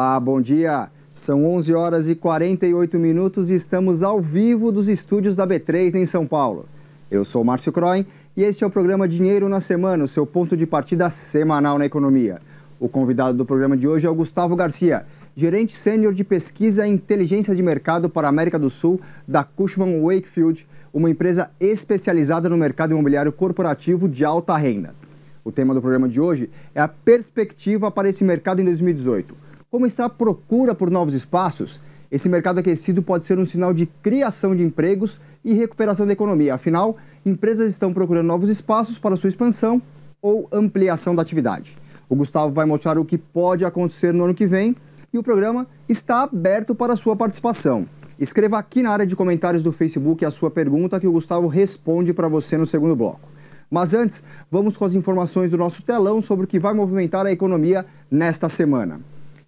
Olá, bom dia. São 11 horas e 48 minutos e estamos ao vivo dos estúdios da B3 em São Paulo. Eu sou o Márcio Croin e este é o programa Dinheiro na Semana, o seu ponto de partida semanal na economia. O convidado do programa de hoje é o Gustavo Garcia, gerente sênior de pesquisa e inteligência de mercado para a América do Sul da Cushman & Wakefield, uma empresa especializada no mercado imobiliário corporativo de alta renda. O tema do programa de hoje é a perspectiva para esse mercado em 2018. Como está a procura por novos espaços? Esse mercado aquecido pode ser um sinal de criação de empregos e recuperação da economia. Afinal, empresas estão procurando novos espaços para sua expansão ou ampliação da atividade. O Gustavo vai mostrar o que pode acontecer no ano que vem e o programa está aberto para a sua participação. Escreva aqui na área de comentários do Facebook a sua pergunta que o Gustavo responde para você no segundo bloco. Mas antes, vamos com as informações do nosso telão sobre o que vai movimentar a economia nesta semana.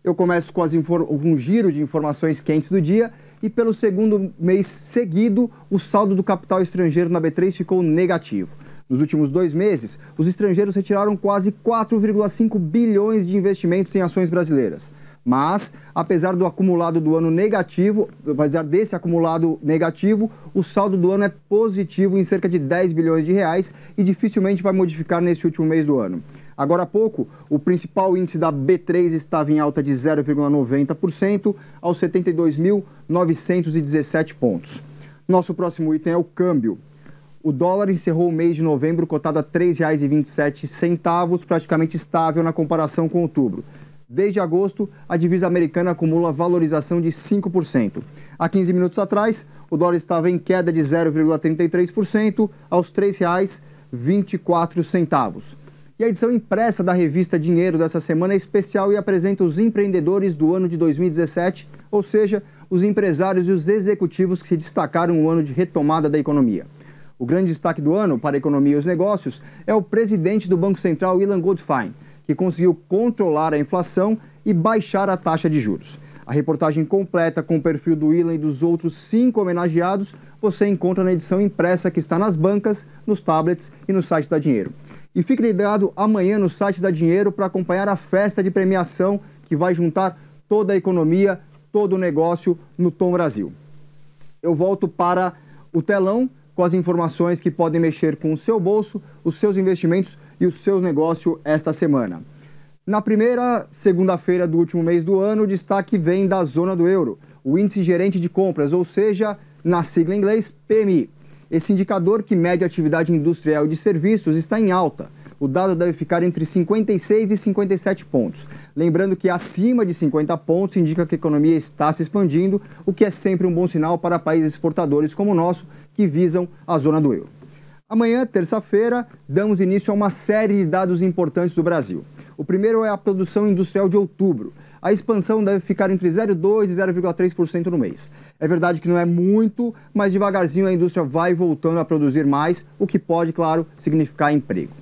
Eu começo com um giro de informações quentes do dia e pelo segundo mês seguido, o saldo do capital estrangeiro na B3 ficou negativo. Nos últimos 2 meses, os estrangeiros retiraram quase 4,5 bilhões de investimentos em ações brasileiras. Mas, apesar do acumulado do ano negativo, o saldo do ano é positivo em cerca de 10 bilhões de reais e dificilmente vai modificar nesse último mês do ano. Agora há pouco, o principal índice da B3 estava em alta de 0,90% aos 72.917 pontos. Nosso próximo item é o câmbio. O dólar encerrou o mês de novembro cotado a R$ 3,27, praticamente estável na comparação com outubro. Desde agosto, a divisa americana acumula valorização de 5%. Há 15 minutos atrás, o dólar estava em queda de 0,33% aos R$ 3,24. E a edição impressa da revista Dinheiro dessa semana é especial e apresenta os empreendedores do ano de 2017, ou seja, os empresários e os executivos que se destacaram no ano de retomada da economia. O grande destaque do ano para a economia e os negócios é o presidente do Banco Central, Ilan Goldfein, que conseguiu controlar a inflação e baixar a taxa de juros. A reportagem completa com o perfil do Ilan e dos outros 5 homenageados você encontra na edição impressa que está nas bancas, nos tablets e no site da Dinheiro. E fique ligado amanhã no site da Dinheiro para acompanhar a festa de premiação que vai juntar toda a economia, todo o negócio no Tom Brasil. Eu volto para o telão com as informações que podem mexer com o seu bolso, os seus investimentos e o seu negócio esta semana. Na primeira segunda-feira do último mês do ano, o destaque vem da zona do euro, o índice gerente de compras, ou seja, na sigla em inglês, PMI. Esse indicador que mede a atividade industrial e de serviços está em alta. O dado deve ficar entre 56 e 57 pontos. Lembrando que acima de 50 pontos indica que a economia está se expandindo, o que é sempre um bom sinal para países exportadores como o nosso, que visam a zona do euro. Amanhã, terça-feira, damos início a uma série de dados importantes do Brasil. O primeiro é a produção industrial de outubro. A expansão deve ficar entre 0,2% e 0,3% no mês. É verdade que não é muito, mas devagarzinho a indústria vai voltando a produzir mais, o que pode, claro, significar emprego.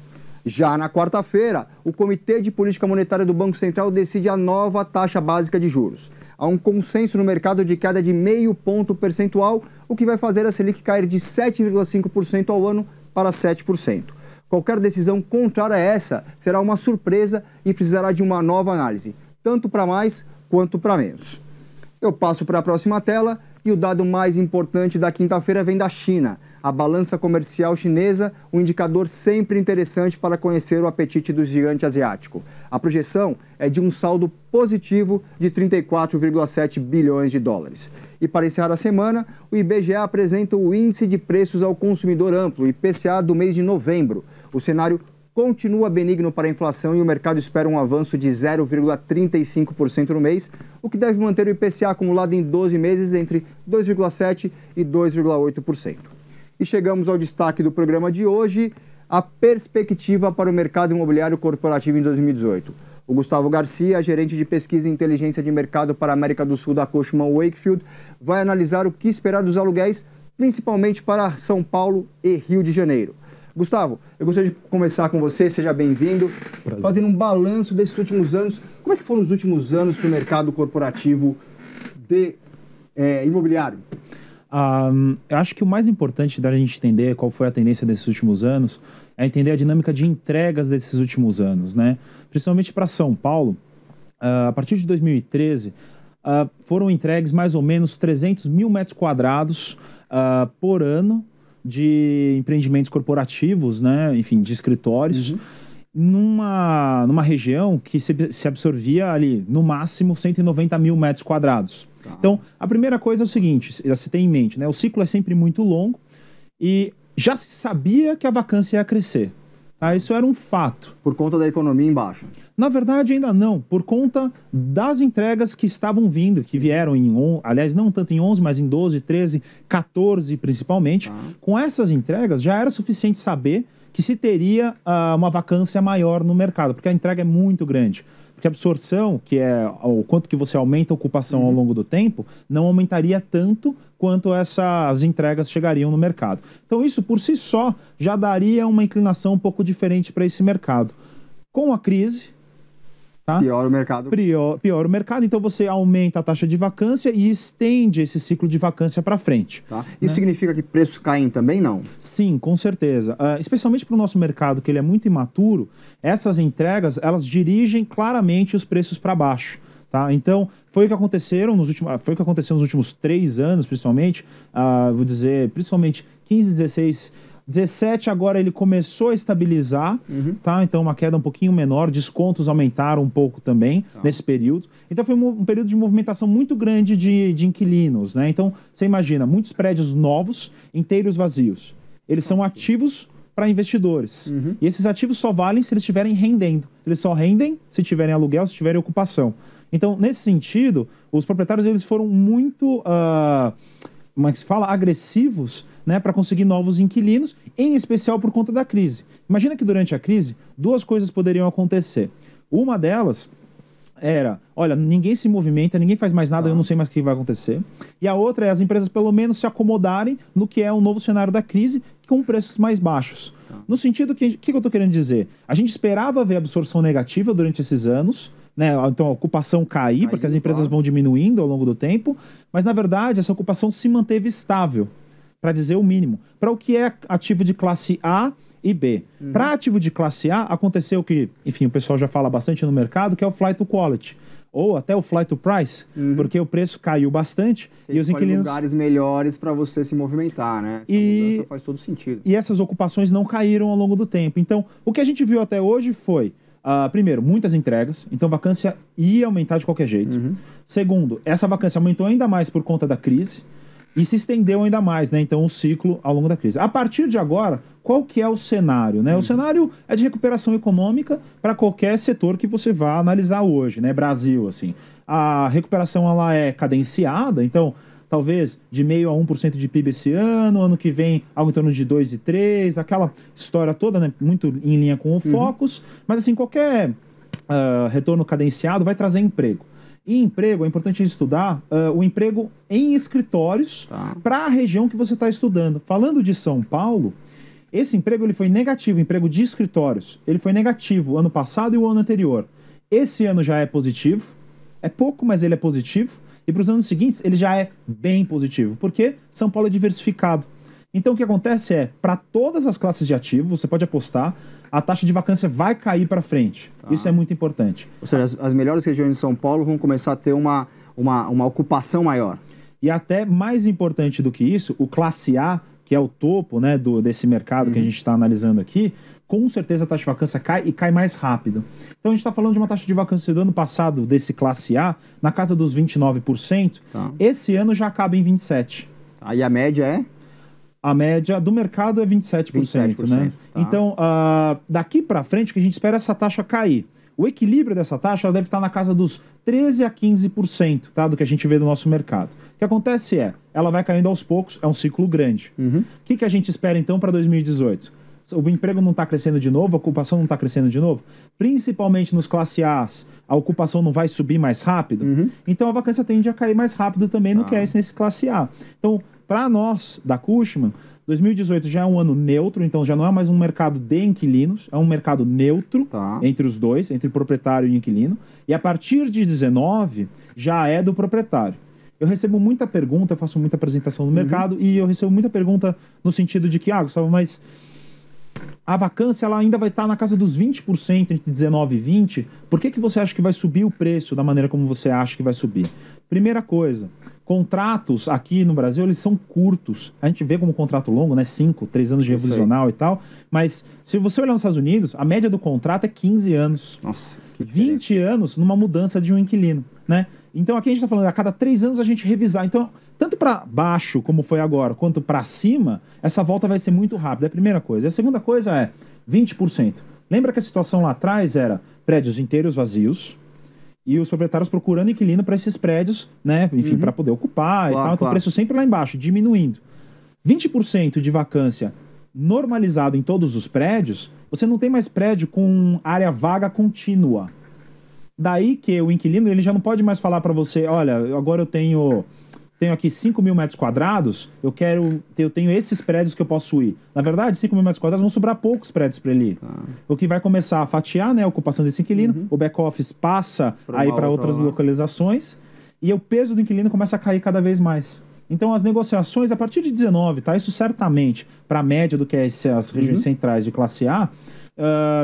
Já na quarta-feira, o Comitê de Política Monetária do Banco Central decide a nova taxa básica de juros. Há um consenso no mercado de queda de 0,5 ponto percentual, o que vai fazer a Selic cair de 7,5% ao ano para 7%. Qualquer decisão contrária a essa será uma surpresa e precisará de uma nova análise, tanto para mais quanto para menos. Eu passo para a próxima tela e o dado mais importante da quinta-feira vem da China. A balança comercial chinesa, um indicador sempre interessante para conhecer o apetite do gigante asiático. A projeção é de um saldo positivo de 34,7 bilhões de dólares. E para encerrar a semana, o IBGE apresenta o Índice de Preços ao Consumidor Amplo, IPCA, do mês de novembro. O cenário continua benigno para a inflação e o mercado espera um avanço de 0,35% no mês, o que deve manter o IPCA acumulado em 12 meses entre 2,7% e 2,8%. E chegamos ao destaque do programa de hoje, a perspectiva para o mercado imobiliário corporativo em 2018. O Gustavo Garcia, gerente de pesquisa e inteligência de mercado para a América do Sul da Cushman & Wakefield, vai analisar o que esperar dos aluguéis, principalmente para São Paulo e Rio de Janeiro. Gustavo, eu gostaria de começar com você, seja bem-vindo, fazendo um balanço desses últimos anos. Como é que foram os últimos anos para o mercado corporativo imobiliário? Eu acho que o mais importante da gente entender qual foi a tendência desses últimos anos é entender a dinâmica de entregas desses últimos anos, né? Principalmente para São Paulo, a partir de 2013, foram entregues mais ou menos 300 mil metros quadrados por ano de empreendimentos corporativos, né? Enfim, de escritórios, numa região que se absorvia ali, no máximo, 190 mil metros quadrados. Tá. Então, a primeira coisa é o seguinte, já se tem em mente, né? O ciclo é sempre muito longo e já se sabia que a vacância ia crescer. Tá? Isso era um fato. Por conta da economia em baixa? Na verdade, ainda não. Por conta das entregas que estavam vindo, que vieram aliás, não tanto em 11, mas em 12, 13, 14 principalmente. Tá. Com essas entregas, já era suficiente saber que se teria uma vacância maior no mercado, porque a entrega é muito grande. Porque a absorção, que é o quanto que você aumenta a ocupação ao longo do tempo, não aumentaria tanto quanto essas entregas chegariam no mercado. Então isso por si só já daria uma inclinação um pouco diferente para esse mercado. Com a crise, tá? Piora o mercado. Piora o mercado, então você aumenta a taxa de vacância e estende esse ciclo de vacância para frente. Tá. Isso significa que preços caem também, não? Sim, com certeza. Especialmente para o nosso mercado, que ele é muito imaturo, essas entregas, elas dirigem claramente os preços para baixo. Tá? Então, foi o que aconteceu nos últimos 3 anos, principalmente, vou dizer, principalmente 15, 16, 17, agora ele começou a estabilizar, tá? Então uma queda um pouquinho menor, descontos aumentaram um pouco também nesse período. Então foi um período de movimentação muito grande de inquilinos, né? Então você imagina, muitos prédios novos, inteiros vazios. Eles são ativos para investidores. E esses ativos só valem se eles estiverem rendendo. Eles só rendem se tiverem aluguel, se tiverem ocupação. Então, nesse sentido, os proprietários eles foram muito, como é que se fala, agressivos, né, para conseguir novos inquilinos, em especial por conta da crise. Imagina que durante a crise, 2 coisas poderiam acontecer. Uma delas era, olha, ninguém se movimenta, ninguém faz mais nada, eu não sei mais o que vai acontecer. E a outra é as empresas pelo menos se acomodarem no que é o novo cenário da crise, com preços mais baixos. No sentido que eu estou querendo dizer? A gente esperava ver absorção negativa durante esses anos, né? Então a ocupação cair, porque as empresas vão diminuindo ao longo do tempo, mas na verdade essa ocupação se manteve estável, para dizer o mínimo, para o que é ativo de classe A e B. Para ativo de classe A, aconteceu que, enfim, o pessoal já fala bastante no mercado, que é o flight to quality, ou até o flight to price, porque o preço caiu bastante. Você e os inquilinos lugares melhores para você se movimentar, né? Essa mudança faz todo sentido. E essas ocupações não caíram ao longo do tempo. Então, o que a gente viu até hoje foi, primeiro, muitas entregas, então a vacância ia aumentar de qualquer jeito. Segundo, essa vacância aumentou ainda mais por conta da crise e se estendeu ainda mais, né? Então, o ciclo ao longo da crise. A partir de agora, qual que é o cenário, né? O cenário é de recuperação econômica para qualquer setor que você vá analisar hoje, né? Brasil, assim. A recuperação, ela é cadenciada, então, talvez de 0,5% a 1% de PIB esse ano que vem algo em torno de 2 e 3, aquela história toda, né? Muito em linha com o Focus, mas assim, qualquer retorno cadenciado vai trazer emprego. E emprego, é importante estudar o emprego em escritórios para a região que você está estudando. Falando de São Paulo, esse emprego ele foi negativo, emprego de escritórios. Ele foi negativo ano passado e o ano anterior. Esse ano já é positivo, é pouco, mas ele é positivo. E para os anos seguintes, ele já é bem positivo, porque São Paulo é diversificado. Então, o que acontece é, para todas as classes de ativo, você pode apostar, a taxa de vacância vai cair para frente. Isso é muito importante. Ou seja, as melhores regiões de São Paulo vão começar a ter uma ocupação maior. E até mais importante do que isso, o classe A, que é o topo, né, desse mercado que a gente está analisando aqui, com certeza a taxa de vacância cai e cai mais rápido. Então a gente está falando de uma taxa de vacância do ano passado, desse classe A, na casa dos 29%. Esse ano já acaba em 27%. E a média é? A média do mercado é 27%, né? Então, daqui para frente, o que a gente espera é essa taxa cair. O equilíbrio dessa taxa ela deve estar na casa dos 13% a 15%, tá? Do que a gente vê no nosso mercado. O que acontece ela vai caindo aos poucos, é um ciclo grande. O que a gente espera, então, para 2018? O emprego não está crescendo de novo, a ocupação não está crescendo de novo? Principalmente nos classe A's, a ocupação não vai subir mais rápido? Então, a vacância tende a cair mais rápido também no que é nesse classe A. Então, para nós, da Cushman, 2018 já é um ano neutro, então já não é mais um mercado de inquilinos, é um mercado neutro entre os dois, entre proprietário e inquilino. E a partir de 19 já é do proprietário. Eu recebo muita pergunta, eu faço muita apresentação no mercado e eu recebo muita pergunta no sentido de que, Gustavo, mas a vacância ela ainda vai estar na casa dos 20%, entre 19 e 20%. Por que você acha que vai subir o preço da maneira como você acha que vai subir? Primeira coisa, contratos aqui no Brasil, eles são curtos. A gente vê como contrato longo, né? 5, 3 anos de revisional e tal. Mas se você olhar nos Estados Unidos, a média do contrato é 15 anos. Nossa, 20 anos numa mudança de um inquilino, né? Então aqui a gente está falando, a cada 3 anos a gente revisar. Então, tanto para baixo, como foi agora, quanto para cima, essa volta vai ser muito rápida. É a primeira coisa. E a segunda coisa é 20%. Lembra que a situação lá atrás era prédios inteiros vazios e os proprietários procurando inquilino para esses prédios, né? Enfim, para poder ocupar e tal. Então o preço sempre lá embaixo, diminuindo. 20% de vacância normalizado em todos os prédios, você não tem mais prédio com área vaga contínua. Daí que o inquilino ele já não pode mais falar para você, olha, agora eu tenho aqui 5.000 metros quadrados, eu tenho esses prédios que eu posso ir. Na verdade, 5.000 metros quadrados vão sobrar poucos prédios para ele ir. O que vai começar a fatiar, né, a ocupação desse inquilino, o back-office passa aí para outras localizações e o peso do inquilino começa a cair cada vez mais. Então, as negociações, a partir de 19, tá? Isso certamente, para a média do que é as regiões centrais de classe A,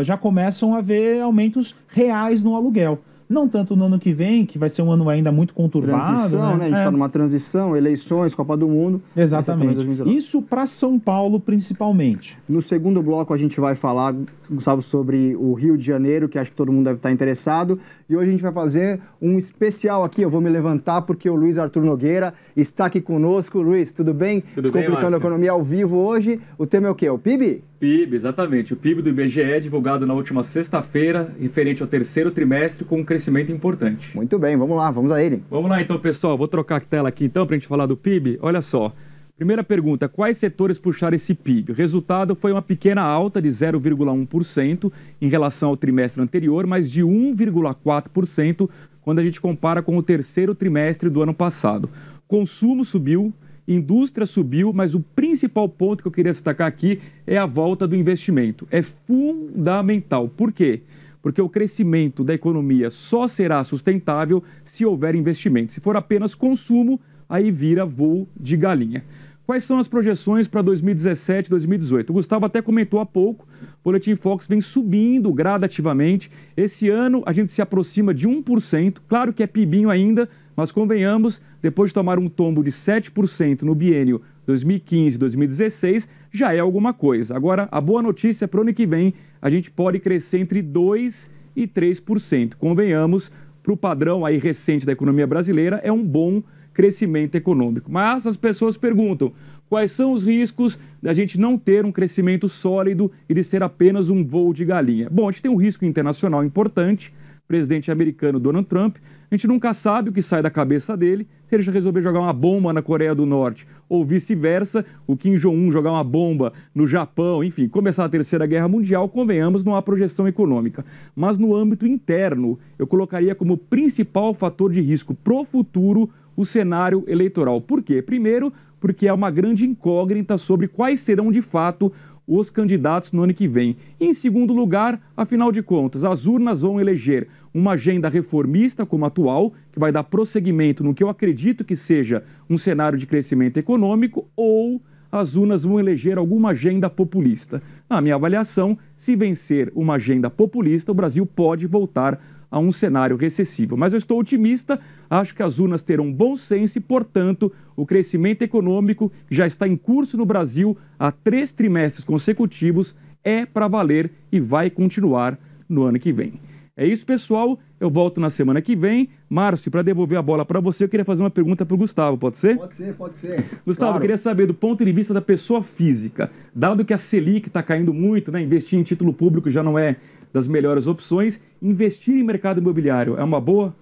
já começam a haver aumentos reais no aluguel. Não tanto no ano que vem, que vai ser um ano ainda muito conturbado. Transição, né? A gente está numa transição, eleições, Copa do Mundo. Exatamente. Isso para São Paulo, principalmente. No segundo bloco, a gente vai falar, Gustavo, sobre o Rio de Janeiro, que acho que todo mundo deve estar interessado. E hoje a gente vai fazer um especial aqui. Eu vou me levantar porque o Luiz Arthur Nogueira está aqui conosco. Luiz, tudo bem? Tudo bem, Descomplicando a Economia ao vivo hoje. O tema é o quê? O PIB? PIB, exatamente. O PIB do IBGE, divulgado na última sexta-feira, referente ao terceiro trimestre, com um crescimento importante. Muito bem, vamos lá, vamos a ele. Vamos lá então, pessoal. Vou trocar a tela aqui então para a gente falar do PIB. Olha só. Primeira pergunta, quais setores puxaram esse PIB? O resultado foi uma pequena alta de 0,1% em relação ao trimestre anterior, mas de 1,4% quando a gente compara com o terceiro trimestre do ano passado. Consumo subiu, indústria subiu, mas o principal ponto que eu queria destacar aqui é a volta do investimento. É fundamental. Por quê? Porque o crescimento da economia só será sustentável se houver investimento. Se for apenas consumo, aí vira voo de galinha. Quais são as projeções para 2017 e 2018? O Gustavo até comentou há pouco, o Boletim Focus vem subindo gradativamente. Esse ano a gente se aproxima de 1%, claro que é pibinho ainda, mas convenhamos, depois de tomar um tombo de 7% no biênio 2015-2016, já é alguma coisa. Agora, a boa notícia para o ano que vem, a gente pode crescer entre 2% e 3%. Convenhamos, para o padrão aí recente da economia brasileira, é um bom crescimento econômico. Mas as pessoas perguntam, quais são os riscos da gente não ter um crescimento sólido e de ser apenas um voo de galinha? Bom, a gente tem um risco internacional importante, presidente americano Donald Trump, a gente nunca sabe o que sai da cabeça dele, se ele resolver jogar uma bomba na Coreia do Norte ou vice-versa, o Kim Jong-un jogar uma bomba no Japão, enfim, começar a Terceira Guerra Mundial, convenhamos, não há projeção econômica. Mas no âmbito interno, eu colocaria como principal fator de risco pro futuro o cenário eleitoral. Por quê? Primeiro, porque há uma grande incógnita sobre quais serão de fato os candidatos no ano que vem. E, em segundo lugar, afinal de contas, as urnas vão eleger uma agenda reformista como a atual, que vai dar prosseguimento no que eu acredito que seja um cenário de crescimento econômico, ou as urnas vão eleger alguma agenda populista. Na minha avaliação, se vencer uma agenda populista, o Brasil pode voltar a um cenário recessivo. Mas eu estou otimista, acho que as urnas terão bom senso e, portanto, o crescimento econômico que já está em curso no Brasil há 3 trimestres consecutivos é para valer e vai continuar no ano que vem. É isso, pessoal. Eu volto na semana que vem. Márcio, para devolver a bola para você, eu queria fazer uma pergunta para o Gustavo, pode ser? Pode ser. Gustavo, claro. Eu queria saber, do ponto de vista da pessoa física, dado que a Selic está caindo muito, né, investir em título público já não é das melhores opções, investir em mercado imobiliário é uma boa?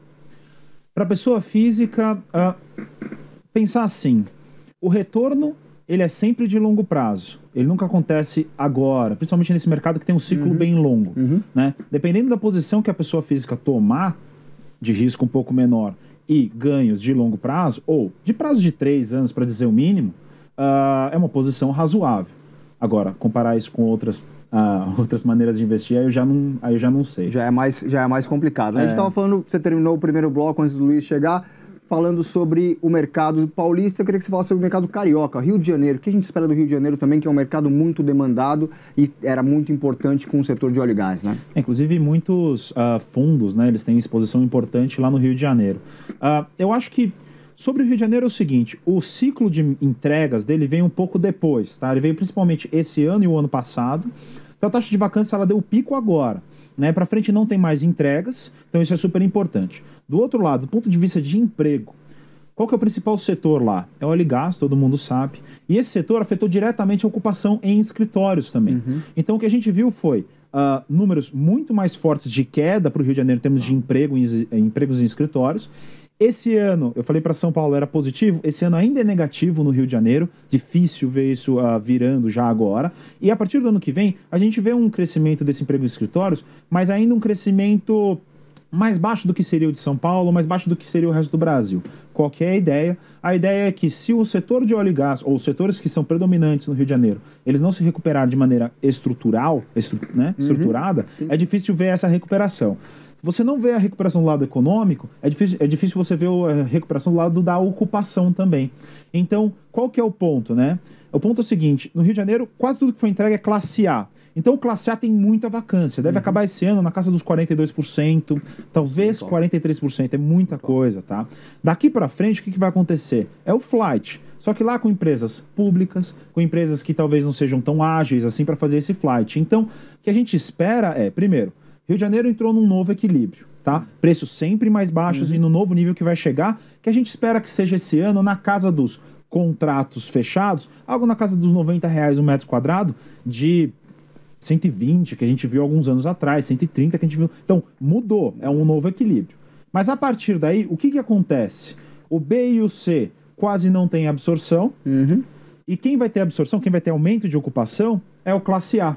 Para a pessoa física, pensar assim, o retorno ele é sempre de longo prazo, ele nunca acontece agora, principalmente nesse mercado que tem um ciclo bem longo. Né? Dependendo da posição que a pessoa física tomar, de risco um pouco menor, e ganhos de longo prazo, ou de prazo de 3 anos, para dizer o mínimo, é uma posição razoável. Agora, comparar isso com outras maneiras de investir, aí eu já não sei. Já é mais complicado. A gente estava falando, você terminou o primeiro bloco antes do Luiz chegar, falando sobre o mercado paulista, eu queria que você falasse sobre o mercado carioca, Rio de Janeiro. O que a gente espera do Rio de Janeiro também, que é um mercado muito demandado e era muito importante com o setor de óleo e gás, né? Inclusive, muitos fundos, né, eles têm exposição importante lá no Rio de Janeiro. Eu acho que sobre o Rio de Janeiro é o seguinte, o ciclo de entregas dele veio um pouco depois, tá? Ele veio principalmente esse ano e o ano passado. Então a taxa de vacância ela deu o pico agora. Né? Para frente não tem mais entregas, então isso é super importante. Do outro lado, do ponto de vista de emprego, qual que é o principal setor lá? É o óleo e gás, todo mundo sabe. E esse setor afetou diretamente a ocupação em escritórios também. Então o que a gente viu foi números muito mais fortes de queda para o Rio de Janeiro em termos de empregos em escritórios. Esse ano, eu falei para São Paulo era positivo, esse ano ainda é negativo no Rio de Janeiro, difícil ver isso virando já agora. E a partir do ano que vem, a gente vê um crescimento desse emprego em escritórios, mas ainda um crescimento mais baixo do que seria o de São Paulo, mais baixo do que seria o resto do Brasil. Qual que é a ideia? A ideia é que se o setor de óleo e gás, ou os setores que são predominantes no Rio de Janeiro, eles não se recuperarem de maneira estruturada, é difícil ver essa recuperação. Você não vê a recuperação do lado econômico, é difícil você ver a recuperação do lado da ocupação também. Então, qual que é o ponto, né? O ponto é o seguinte, no Rio de Janeiro, quase tudo que foi entregue é classe A. Então, o classe A tem muita vacância. Deve acabar esse ano na casa dos 42%, talvez 43%. É muita coisa, tá? Daqui para frente, o que vai acontecer? É o flight. Só que lá com empresas públicas, com empresas que talvez não sejam tão ágeis assim para fazer esse flight. Então, o que a gente espera é, primeiro, Rio de Janeiro entrou num novo equilíbrio, tá? Preços sempre mais baixos e no novo nível que vai chegar, que a gente espera que seja esse ano na casa dos contratos fechados, algo na casa dos R$90 um metro quadrado, de 120 que a gente viu alguns anos atrás, 130 que a gente viu. Então, mudou, é um novo equilíbrio. Mas a partir daí, o que acontece? O B e o C quase não tem absorção, e quem vai ter absorção, quem vai ter aumento de ocupação, é o classe A.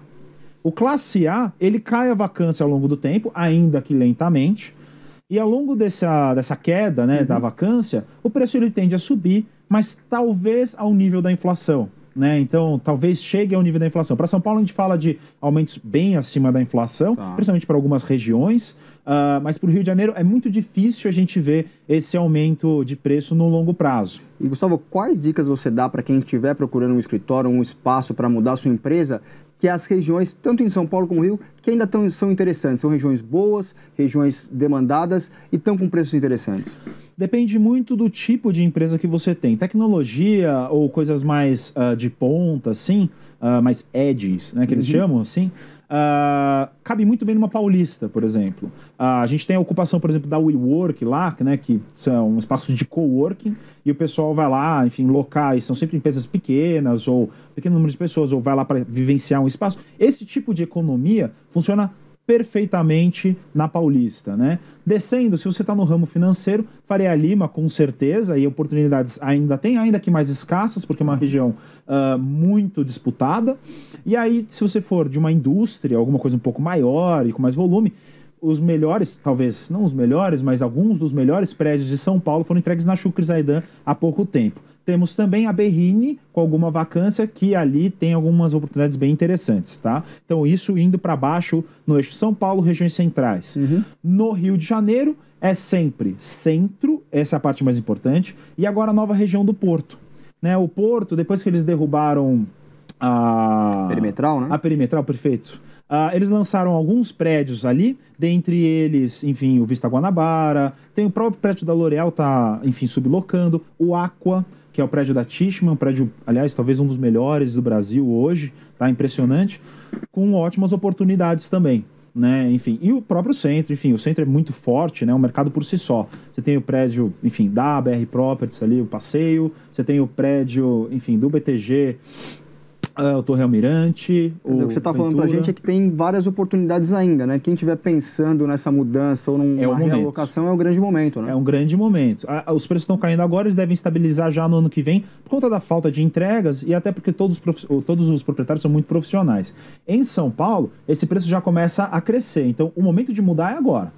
O classe A, ele cai a vacância ao longo do tempo, ainda que lentamente, e ao longo dessa queda, né, da vacância, o preço ele tende a subir, mas talvez ao nível da inflação, né? Então, talvez chegue ao nível da inflação. Para São Paulo, a gente fala de aumentos bem acima da inflação, principalmente para algumas regiões, mas para o Rio de Janeiro é muito difícil a gente ver esse aumento de preço no longo prazo. E, Gustavo, quais dicas você dá para quem estiver procurando um escritório, um espaço para mudar sua empresa, que as regiões, tanto em São Paulo como no Rio, que ainda são interessantes? São regiões boas, regiões demandadas e estão com preços interessantes. Depende muito do tipo de empresa que você tem. Tecnologia ou coisas mais de ponta, assim, mais edges, né, que eles chamam assim, cabe muito bem numa Paulista, por exemplo. A gente tem a ocupação, por exemplo, da WeWork lá, né, que são espaços de coworking, e o pessoal vai lá, enfim, locais, são sempre empresas pequenas, ou pequeno número de pessoas, ou vai lá para vivenciar um espaço. Esse tipo de economia funciona perfeitamente na Paulista, né? Descendo, se você está no ramo financeiro, Faria Lima, com certeza, e oportunidades ainda que mais escassas, porque é uma região muito disputada. E aí, se você for de uma indústria, alguma coisa um pouco maior e com mais volume, os melhores, talvez não os melhores, mas alguns dos melhores prédios de São Paulo foram entregues na Chucre Zaidan há pouco tempo. Temos também a Berrini, com alguma vacância, que ali tem algumas oportunidades bem interessantes, tá? Então, isso indo para baixo no eixo São Paulo, regiões centrais. No Rio de Janeiro, é sempre centro, essa é a parte mais importante, e agora a nova região do Porto. Né? O Porto, depois que eles derrubaram a Perimetral, né? A Perimetral, perfeito. Eles lançaram alguns prédios ali, dentre eles, enfim, o Vista Guanabara, tem o próprio prédio da L'Oréal, tá, enfim, sublocando, o Aqua, que é o prédio da Tishman, um prédio, aliás, talvez um dos melhores do Brasil hoje, tá impressionante, com ótimas oportunidades também, né, enfim, e o próprio centro, enfim, o centro é muito forte, né, um mercado por si só. Você tem o prédio, enfim, da BR Properties ali, o Passeio, você tem o prédio, enfim, do BTG, o Torre Almirante, o que você está falando para a gente é que tem várias oportunidades ainda, né? Quem estiver pensando nessa mudança ou numa realocação é um grande momento, né? É um grande momento. Os preços estão caindo agora, eles devem estabilizar já no ano que vem, por conta da falta de entregas e até porque todos os proprietários são muito profissionais. Em São Paulo, esse preço já começa a crescer, então o momento de mudar é agora.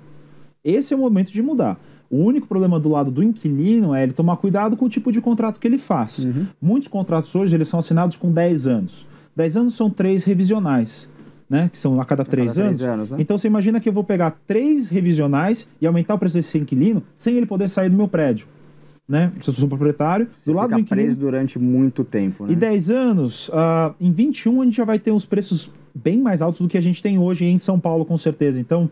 Esse é o momento de mudar. O único problema do lado do inquilino é ele tomar cuidado com o tipo de contrato que ele faz. Muitos contratos hoje eles são assinados com 10 anos. 10 anos são 3 revisionais, né? Que são a cada 3 anos. Né? Então você imagina que eu vou pegar 3 revisionais e aumentar o preço desse inquilino sem ele poder sair do meu prédio. né? Se eu sou proprietário, do lado do inquilino. Preso durante muito tempo, né? E 10 anos, em 21 a gente já vai ter uns preços bem mais altos do que a gente tem hoje em São Paulo, com certeza. Então,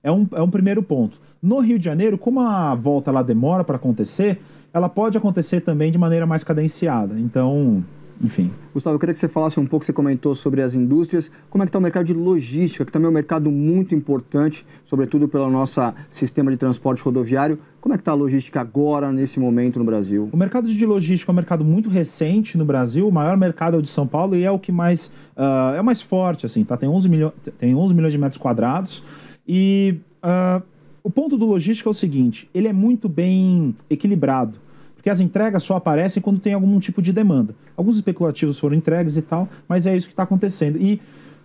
é um primeiro ponto. No Rio de Janeiro, como a volta lá demora para acontecer, ela pode acontecer também de maneira mais cadenciada. Então, enfim. Gustavo, eu queria que você falasse um pouco, você comentou sobre as indústrias, como é que está o mercado de logística, que também é um mercado muito importante, sobretudo pelo nosso sistema de transporte rodoviário. Como é que está a logística agora, nesse momento, no Brasil? O mercado de logística é um mercado muito recente no Brasil, o maior mercado é o de São Paulo e é o que mais, é o mais forte, assim, tá? Tem 11 milhões de metros quadrados e o ponto do logística é o seguinte, ele é muito bem equilibrado. Porque as entregas só aparecem quando tem algum tipo de demanda. Alguns especulativos foram entregues e tal, mas é isso que está acontecendo. E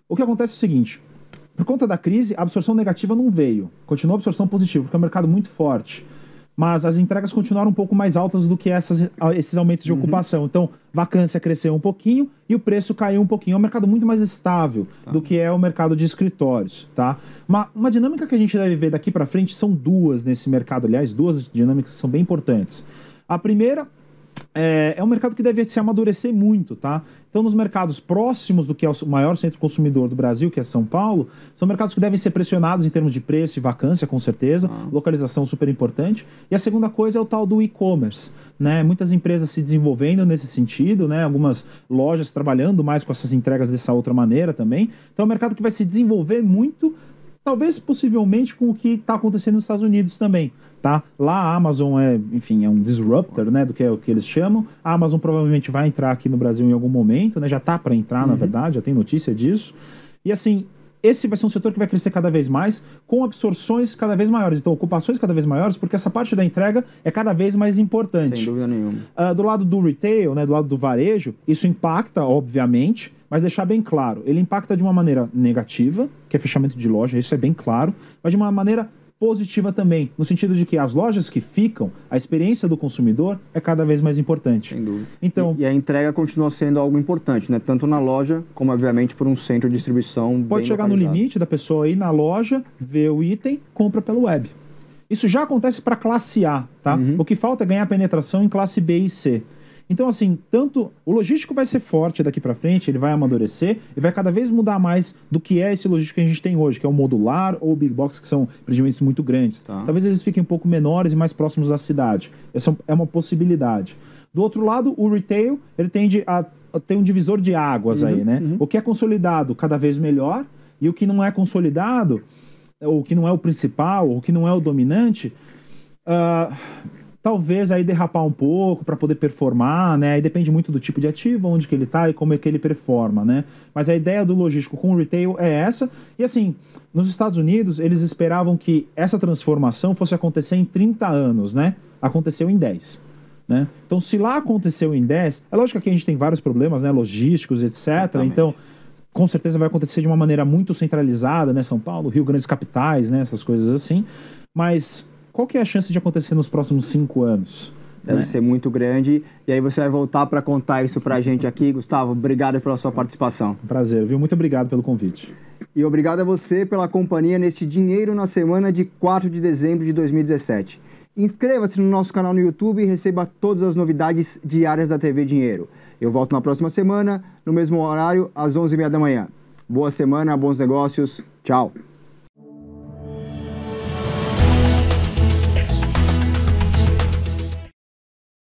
o que acontece é o seguinte, por conta da crise, a absorção negativa não veio. Continua a absorção positiva, porque é um mercado muito forte. Mas as entregas continuaram um pouco mais altas do que esses aumentos de ocupação. Então, vacância cresceu um pouquinho e o preço caiu um pouquinho. É um mercado muito mais estável do que é o mercado de escritórios, tá? Uma dinâmica que a gente deve ver daqui para frente são duas nesse mercado. Aliás, duas dinâmicas que são bem importantes. A primeira é um mercado que deve se amadurecer muito, tá? Então, nos mercados próximos do que é o maior centro consumidor do Brasil, que é São Paulo, são mercados que devem ser pressionados em termos de preço e vacância, com certeza, localização super importante. E a segunda coisa é o tal do e-commerce, né? Muitas empresas se desenvolvendo nesse sentido, né? Algumas lojas trabalhando mais com essas entregas dessa outra maneira também. Então, é um mercado que vai se desenvolver muito, talvez possivelmente com o que está acontecendo nos Estados Unidos também, tá? Lá a Amazon é um disruptor, né, do que é o que eles chamam. A Amazon provavelmente vai entrar aqui no Brasil em algum momento, né? Já está para entrar, na verdade, já tem notícia disso. E assim, esse vai ser um setor que vai crescer cada vez mais, com absorções cada vez maiores, então ocupações cada vez maiores, porque essa parte da entrega é cada vez mais importante. Sem dúvida nenhuma. Do lado do retail, né, do lado do varejo, isso impacta, obviamente, mas deixar bem claro, ele impacta de uma maneira negativa, que é fechamento de loja, isso é bem claro, mas de uma maneira positiva também, no sentido de que as lojas que ficam, a experiência do consumidor é cada vez mais importante. Sem dúvida. Então, e a entrega continua sendo algo importante, né? Tanto na loja, como obviamente por um centro de distribuição pode chegar no limite da pessoa ir na loja, ver o item, compra pelo web. Isso já acontece para classe A, tá? O que falta é ganhar penetração em classe B e C. Então, assim, tanto o logístico vai ser forte daqui para frente, ele vai amadurecer e vai cada vez mudar mais do que é esse logístico que a gente tem hoje, que é o modular ou o big box, que são empreendimentos muito grandes. Tá. Talvez eles fiquem um pouco menores e mais próximos da cidade. Essa é uma possibilidade. Do outro lado, o retail, ele tende a ter um divisor de águas aí, né? O que é consolidado cada vez melhor e o que não é consolidado, ou o que não é o principal, ou o que não é o dominante, talvez aí derrapar um pouco para poder performar, né? Aí depende muito do tipo de ativo, onde que ele está e como é que ele performa, né? Mas a ideia do logístico com o retail é essa. E assim, nos Estados Unidos, eles esperavam que essa transformação fosse acontecer em 30 anos, né? Aconteceu em 10. Né? Então, se lá aconteceu em 10, é lógico que aqui a gente tem vários problemas, né? Logísticos, etc. Exatamente. Então, com certeza vai acontecer de uma maneira muito centralizada, né? São Paulo, Rio, grandes capitais, né? Essas coisas assim. Mas qual que é a chance de acontecer nos próximos 5 anos? Deve ser muito grande. E aí você vai voltar para contar isso para a gente aqui. Gustavo, obrigado pela sua participação. Prazer, viu? Muito obrigado pelo convite. E obrigado a você pela companhia neste Dinheiro na Semana de 4 de dezembro de 2017. Inscreva-se no nosso canal no YouTube e receba todas as novidades diárias da TV Dinheiro. Eu volto na próxima semana, no mesmo horário, às 11h30 da manhã. Boa semana, bons negócios. Tchau.